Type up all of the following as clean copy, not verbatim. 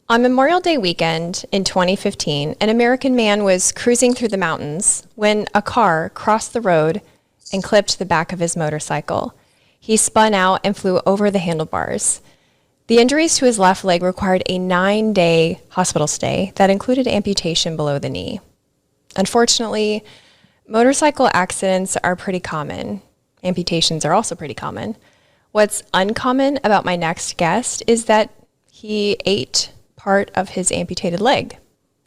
On Memorial Day weekend in 2015, an American man was cruising through the mountains when a car crossed the road and clipped the back of his motorcycle. He spun out and flew over the handlebars. The injuries to his left leg required a 9-day hospital stay that included amputation below the knee. Unfortunately, motorcycle accidents are pretty common. Amputations are also pretty common. What's uncommon about my next guest is that he ate part of his amputated leg.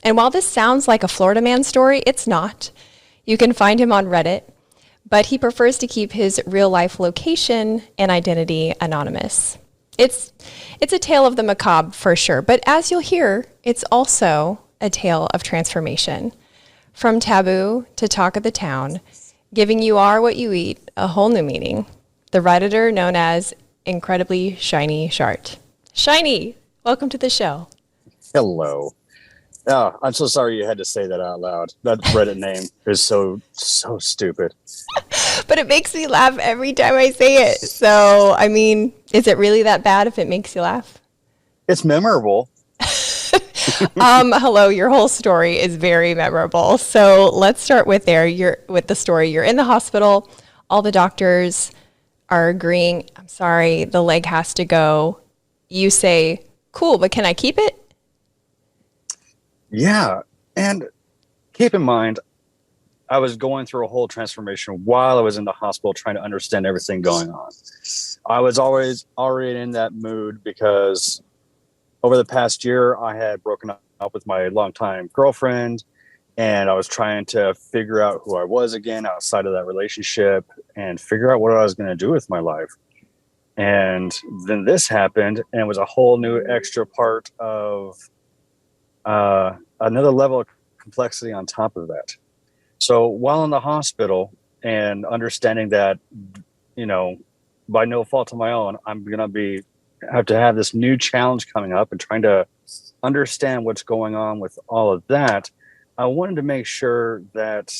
And while this sounds like a Florida man story, it's not. You can find him on Reddit, but he prefers to keep his real-life location and identity anonymous. It's a tale of the macabre for sure, but as you'll hear, it's also a tale of transformation. From taboo to talk of the town, giving you are what you eat a whole new meaning. The redditor known as Incrediblyshinyshart. Shiny, welcome to the show. Hello. Oh, I'm so sorry you had to say that out loud. That Reddit name is so stupid. But it makes me laugh every time I say it. So, I mean, is it really that bad if it makes you laugh? It's memorable. Hello, your whole story is very memorable. So let's start with the story. You're in the hospital. All the doctors are agreeing, I'm sorry, the leg has to go. You say, cool, but can I keep it? Yeah. And keep in mind, I was going through a whole transformation while I was in the hospital trying to understand everything going on. I was always already in that mood because over the past year, I had broken up with my longtime girlfriend, and I was trying to figure out who I was again outside of that relationship and figure out what I was going to do with my life. And then this happened, and it was a whole new extra part of another level of complexity on top of that. So while in the hospital and understanding that, you know, by no fault of my own, I'm going to have to have this new challenge coming up and trying to understand what's going on with all of that, I wanted to make sure that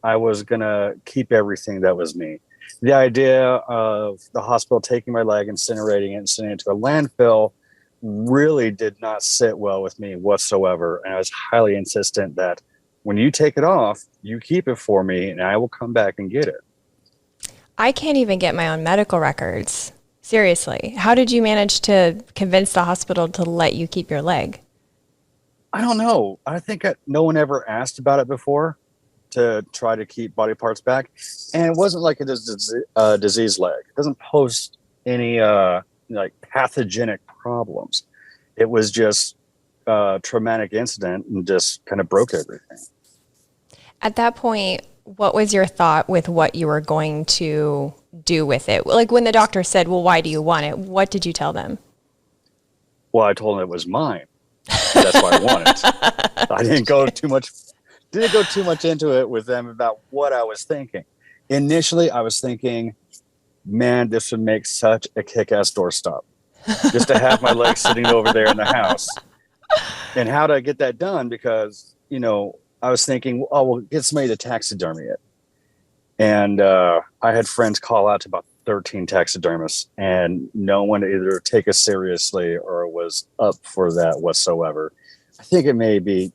I was going to keep everything that was me. The idea of the hospital taking my leg, incinerating it, and sending it to a landfill really did not sit well with me whatsoever. And I was highly insistent that when you take it off, you keep it for me and I will come back and get it. I can't even get my own medical records. Seriously. How did you manage to convince the hospital to let you keep your leg? I don't know. I think no one ever asked about it before to try to keep body parts back. And it wasn't like it is a disease leg. It doesn't pose any like pathogenic problems. It was just a traumatic incident and just kind of broke everything. At that point, what was your thought with what you were going to do with it? Like when the doctor said, well, why do you want it? What did you tell them? Well, I told them it was mine. That's why I want it. I didn't go too much into it with them about what I was thinking. Initially, I was thinking, man, this would make such a kick-ass doorstop. Just to have my leg sitting over there in the house. And how to get that done, because, you know, I was thinking, oh, we'll get somebody to taxidermy it. And I had friends call out to about 13 taxidermists, and no one either take us seriously or was up for that whatsoever. I think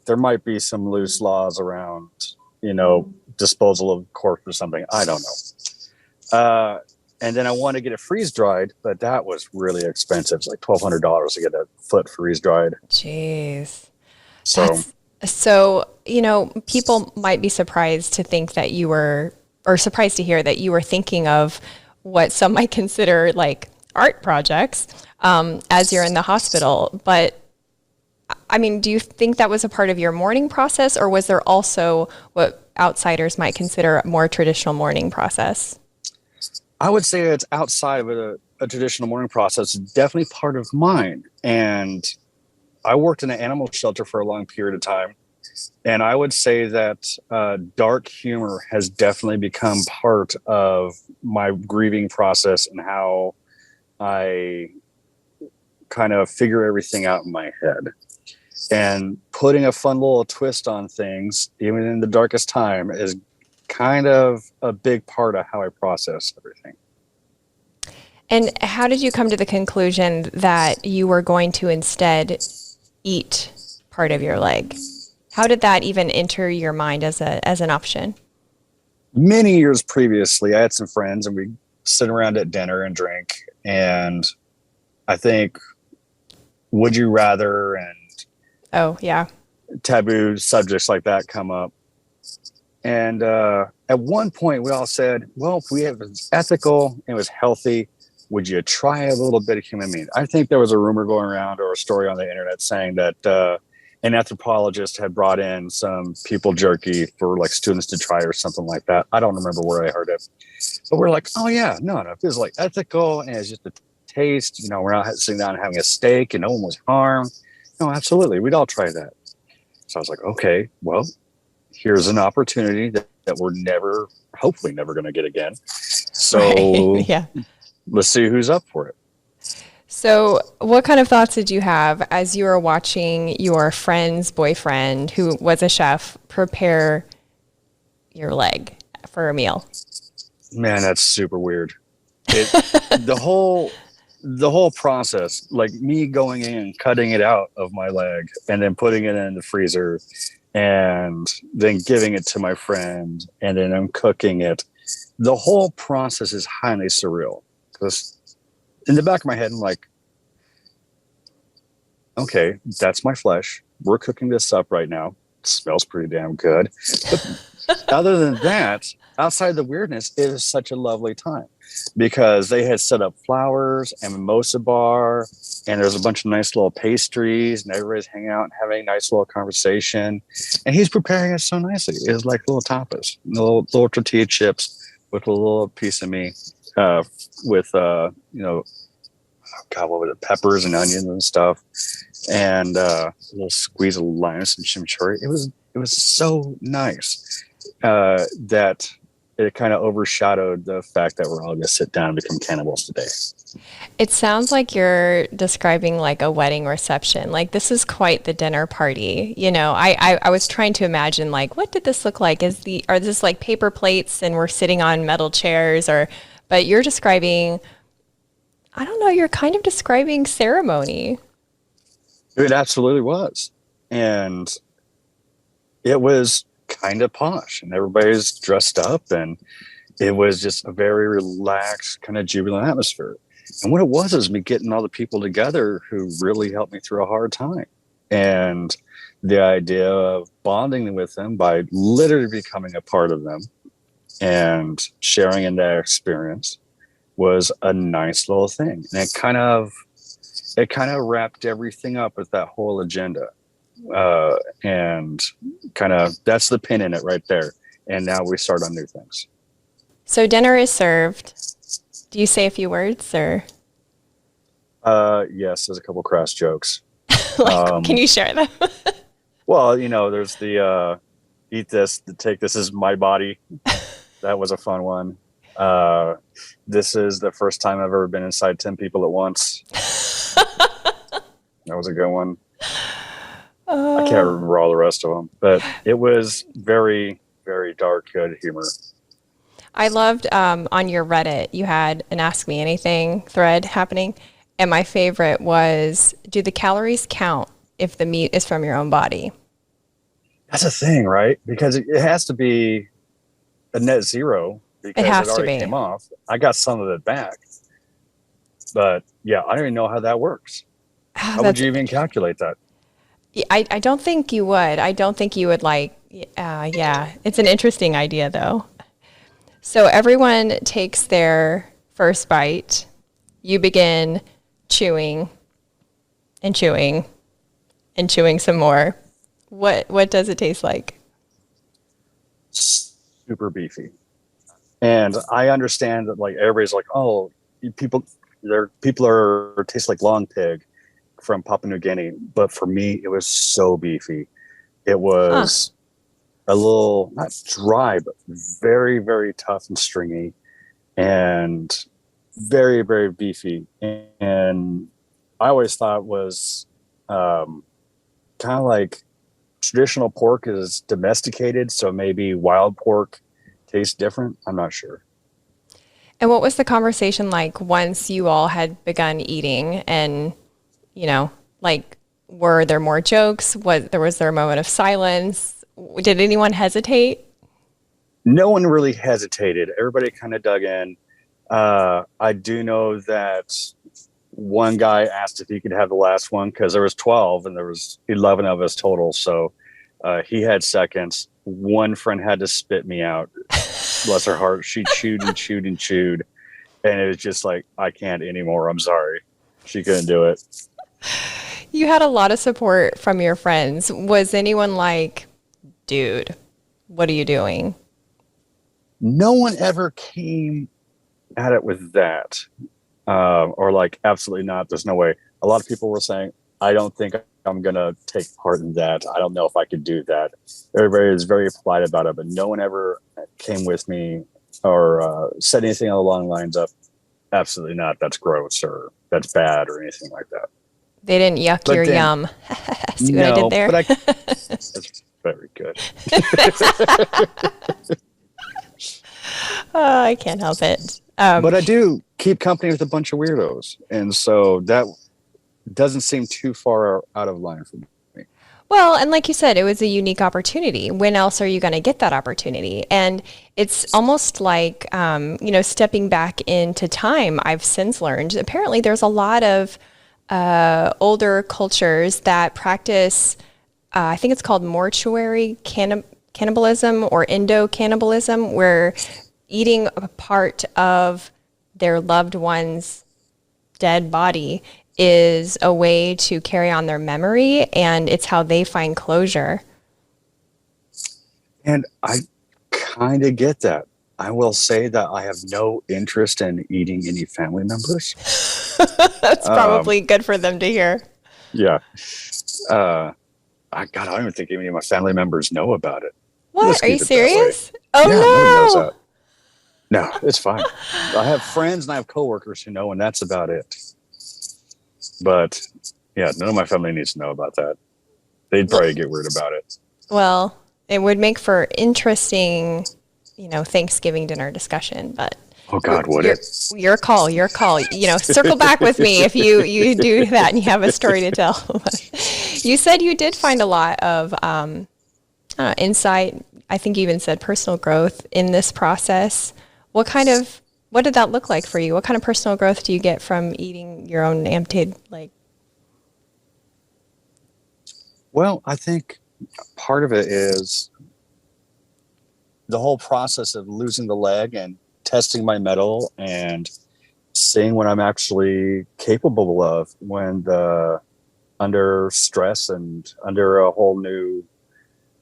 there might be some loose laws around, you know, disposal of corpse or something. I don't know. And then I wanted to get it freeze dried, but that was really expensive. It's like $1,200 to get a foot freeze dried. Jeez. So, you know, people might be surprised to think that surprised to hear that you were thinking of what some might consider like art projects as you're in the hospital. But I mean, do you think that was a part of your mourning process, or was there also what outsiders might consider a more traditional mourning process? I would say it's outside of a traditional mourning process. It's definitely part of mine. And I worked in an animal shelter for a long period of time. And I would say that dark humor has definitely become part of my grieving process and how I kind of figure everything out in my head. And putting a fun little twist on things, even in the darkest time, is kind of a big part of how I process everything. And how did you come to the conclusion that you were going to instead eat part of your leg. How did that even enter your mind as an option? Many years previously, I had some friends and we'd sit around at dinner and drink. And I think would you rather and Oh, yeah. taboo subjects like that come up. And at one point, we all said, well, if it was ethical, it was healthy, would you try a little bit of human meat? I think there was a rumor going around or a story on the internet saying that an anthropologist had brought in some people jerky for like students to try or something like that. I don't remember where I heard it. But we're like, oh, yeah, no, if it was like ethical and it's just a taste, we're not sitting down and having a steak and no one was harmed. No, absolutely. We'd all try that. So I was like, okay, well, here's an opportunity that we're hopefully never going to get again. So right. Yeah. Let's see who's up for it. So what kind of thoughts did you have as you were watching your friend's boyfriend, who was a chef, prepare your leg for a meal? Man, that's super weird. The whole process, like me going in, cutting it out of my leg and then putting it in the freezer and then giving it to my friend and then I'm cooking it. The whole process is highly surreal because in the back of my head, I'm like, okay, that's my flesh. We're cooking this up right now. It smells pretty damn good. But other than that, outside the weirdness, it was such a lovely time because they had set up flowers and mimosa bar and there's a bunch of nice little pastries and everybody's hanging out and having a nice little conversation. And he's preparing it so nicely. It was like little tapas, little tortilla chips with a little piece of meat with, God, what was it? Peppers and onions and stuff. And a little squeeze of lime and chimichurri. It was so nice that it kind of overshadowed the fact that we're all going to sit down and become cannibals today. It sounds like you're describing like a wedding reception. Like this is quite the dinner party. I was trying to imagine like, what did this look like? Are this like paper plates and we're sitting on metal chairs but you're describing, I don't know, you're kind of describing ceremony. It absolutely was. And it was kind of posh and everybody's dressed up and it was just a very relaxed, kind of jubilant atmosphere. And what it was me getting all the people together who really helped me through a hard time. And the idea of bonding with them by literally becoming a part of them and sharing in their experience was a nice little thing. And it kind of wrapped everything up with that whole agenda. And kind of that's the pin in it right there. And now we start on new things. So dinner is served. Do you say a few words or? Yes, there's a couple crass jokes. Can you share them? Well, there's the eat this, take this is my body. That was a fun one. This is the first time I've ever been inside 10 people at once. That was a good one. I can't remember all the rest of them, but it was very, very dark, good humor. I loved on your Reddit, you had an Ask Me Anything thread happening. And my favorite was, do the calories count if the meat is from your own body? That's a thing, right? Because it has to be a net zero because it already came off. I got some of it back. But yeah, I don't even know how that works. How would you even calculate that? I don't think you would. I don't think you would it's an interesting idea though. So everyone takes their first bite. You begin chewing and chewing and chewing some more. What does it taste like? Super beefy. And I understand that like everybody's like, oh, people are taste like long pig from Papua New Guinea. But for me, it was so beefy. It was a little, not dry, but very, very tough and stringy and very, very beefy. And I always thought it was kind of like traditional pork is domesticated. So maybe wild pork tastes different. I'm not sure. And what was the conversation like once you all had begun eating and, Were there more jokes? Was there a moment of silence? Did anyone hesitate? No one really hesitated. Everybody kind of dug in. I do know that one guy asked if he could have the last one because there was 12 and there was 11 of us total. So he had seconds. One friend had to spit me out. Bless her heart. She chewed and chewed and chewed. And it was just like, I can't anymore. I'm sorry. She couldn't do it. You had a lot of support from your friends. Was anyone like, dude, what are you doing? No one ever came at it with that. Or like, absolutely not. There's no way. A lot of people were saying, I don't think I'm going to take part in that. I don't know if I could do that. Everybody was very polite about it, but no one ever came with me or said anything along the lines of, absolutely not. That's gross or that's bad or anything like that. They didn't yuck your yum. See what I did there? That's very good. I can't help it. But I do keep company with a bunch of weirdos. And so that doesn't seem too far out of line for me. Well, and like you said, it was a unique opportunity. When else are you going to get that opportunity? And it's almost like, stepping back into time, I've since learned, apparently there's a lot of older cultures that practice, I think it's called mortuary cannibalism or endocannibalism, where eating a part of their loved one's dead body is a way to carry on their memory, and it's how they find closure. And I kind of get that. I will say that I have no interest in eating any family members. That's probably good for them to hear. Yeah. I don't even think any of my family members know about it. What? Are you serious? Oh, yeah, no. Nobody knows that. No, it's fine. I have friends and I have coworkers who know, and that's about it. But yeah, none of my family needs to know about that. They'd probably get weird about it. Well, it would make for interesting, Thanksgiving dinner discussion, but oh God, would it? Your call. Circle back with me if you do that and you have a story to tell. You said you did find a lot of insight. I think you even said personal growth in this process. What did that look like for you? What kind of personal growth do you get from eating your own amputated leg? Well, I think part of it is the whole process of losing the leg and testing my mettle and seeing what I'm actually capable of when under stress and under a whole new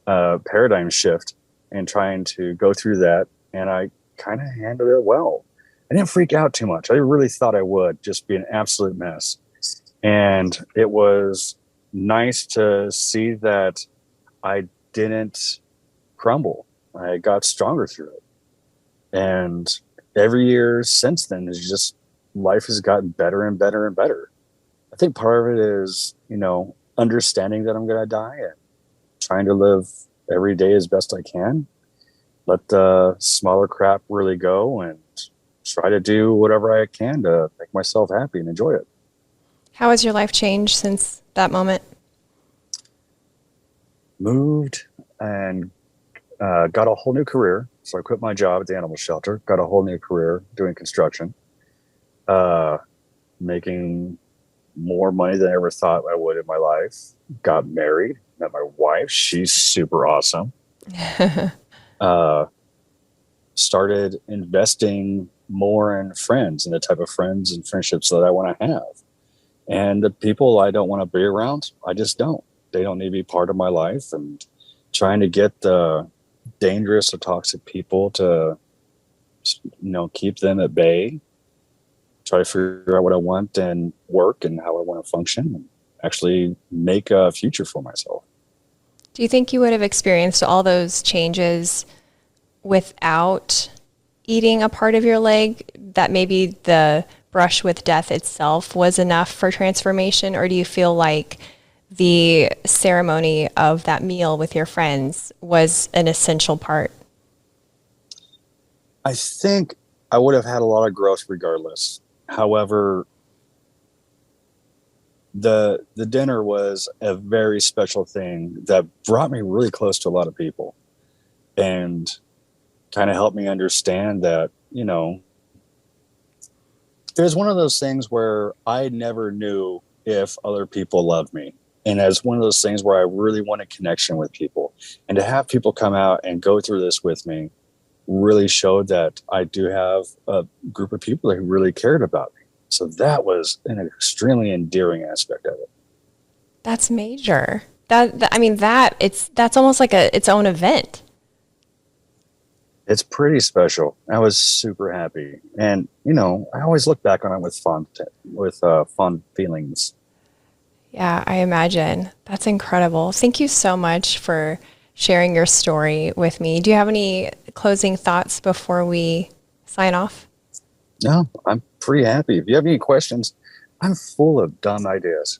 paradigm shift, and trying to go through that. And I kind of handled it well. I didn't freak out too much. I really thought I would just be an absolute mess. And it was nice to see that I didn't crumble. I got stronger through it. And every year since then is just, life has gotten better and better and better. I think part of it is, understanding that I'm going to die and trying to live every day as best I can. Let the smaller crap really go and try to do whatever I can to make myself happy and enjoy it. How has your life changed since that moment? Moved and got a whole new career. So I quit my job at the animal shelter, got a whole new career doing construction, making more money than I ever thought I would in my life. Got married, met my wife. She's super awesome. Started investing more in friends and the type of friends and friendships that I want to have. And the people I don't want to be around, I just don't. They don't need to be part of my life. And trying to get the dangerous or toxic people to, keep them at bay. Try to figure out what I want and work and how I want to function and actually make a future for myself. Do you think you would have experienced all those changes without eating a part of your leg, that maybe the brush with death itself was enough for transformation? Or do you feel like the ceremony of that meal with your friends was an essential part? I think I would have had a lot of growth regardless. However, The dinner was a very special thing that brought me really close to a lot of people and kind of helped me understand that, it was one of those things where I never knew if other people loved me. And as one of those things where I really wanted connection with people, and to have people come out and go through this with me really showed that I do have a group of people who really cared about me. So that was an extremely endearing aspect of it. That's major. That's almost like its own event. It's pretty special. I was super happy, and I always look back on it with fond feelings. Yeah, I imagine. That's incredible. Thank you so much for sharing your story with me. Do you have any closing thoughts before we sign off? No, I'm pretty happy. If you have any questions, I'm full of dumb ideas.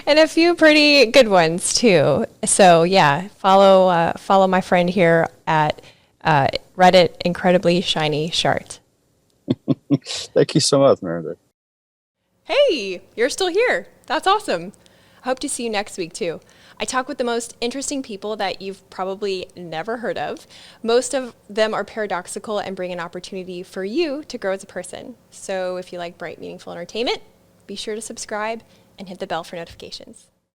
And a few pretty good ones too. So yeah, follow my friend here at Reddit Incrediblyshinyshart. Thank you so much, Meredith. Hey, you're still here. That's awesome. I hope to see you next week too. I talk with the most interesting people that you've probably never heard of. Most of them are paradoxical and bring an opportunity for you to grow as a person. So if you like bright, meaningful entertainment, be sure to subscribe and hit the bell for notifications.